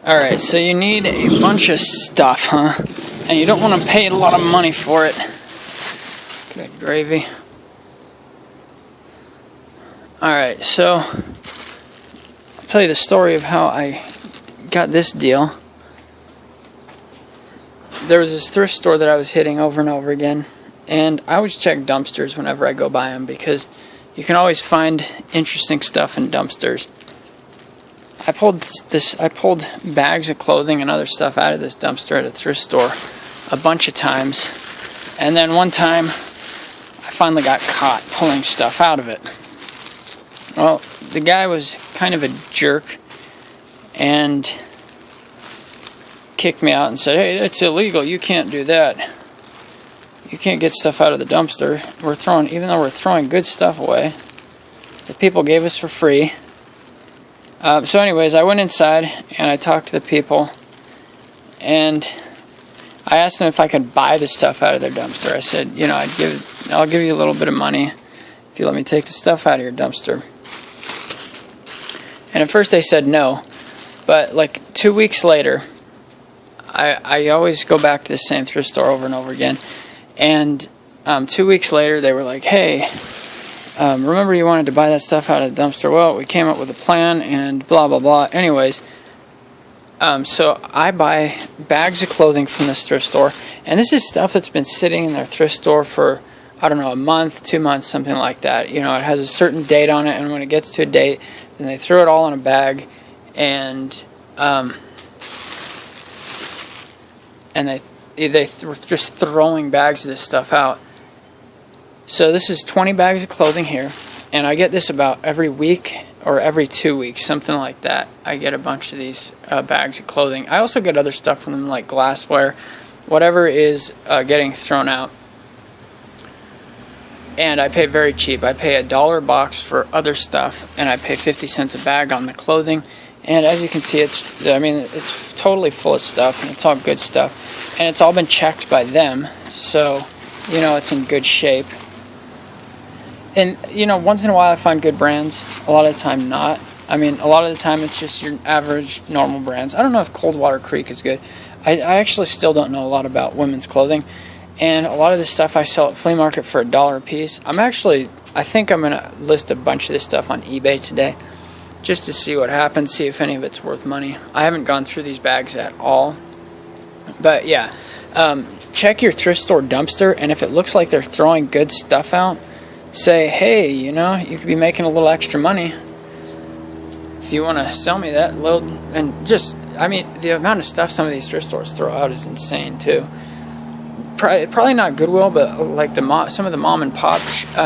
Alright, so you need a bunch of stuff, huh? And you don't want to pay a lot of money for it. Good gravy. Alright, so I'll tell you the story of how I got this deal. There was this thrift store that I was hitting over and over again, and I always check dumpsters whenever I go by them because you can always find interesting stuff in dumpsters. I pulled bags of clothing and other stuff out of this dumpster at a thrift store a bunch of times, and then one time I finally got caught pulling stuff out of it. Well, the guy was kind of a jerk and kicked me out and said, "Hey, it's illegal. You can't do that. You can't get stuff out of the dumpster. Even though we're throwing good stuff away that people gave us for free." So anyways, I went inside and I talked to the people, and I asked them if I could buy the stuff out of their dumpster. I said, I'll give you a little bit of money if you let me take the stuff out of your dumpster. And at first they said no, but like 2 weeks later, I always go back to the same thrift store over and over again, and 2 weeks later they were like, "Hey, remember you wanted to buy that stuff out of the dumpster? Well, we came up with a plan and blah blah blah." Anyways, so I buy bags of clothing from this thrift store, and this is stuff that's been sitting in their thrift store for, I don't know, a month, 2 months, something like that. It has a certain date on it, and when it gets to a date, then they throw it all in a bag, and they were just throwing bags of this stuff out. So this is 20 bags of clothing here, and I get this about every week or every 2 weeks, something like that. I get a bunch of these bags of clothing. I also get other stuff from them, like glassware, whatever is getting thrown out. And I pay very cheap. I pay $1 a box for other stuff, and I pay 50 cents a bag on the clothing. And as you can see, it's totally full of stuff, and it's all good stuff. And it's all been checked by them, so it's in good shape. And once in a while I find good brands. A lot of the time not. A lot of the time it's just your average normal brands. I don't know if Coldwater Creek is good. I actually still don't know a lot about women's clothing. And a lot of this stuff I sell at Flea Market for $1 a piece. I think I'm going to list a bunch of this stuff on eBay today, just to see what happens, see if any of it's worth money. I haven't gone through these bags at all. But yeah, check your thrift store dumpster, and if it looks like they're throwing good stuff out, say, "Hey, you could be making a little extra money if you want to sell me that little." And the amount of stuff some of these thrift stores throw out is insane too. Probably not Goodwill, but like some of the mom and pop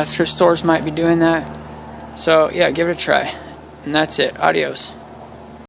thrift stores might be doing that. So yeah, give it a try. And that's it. Adios.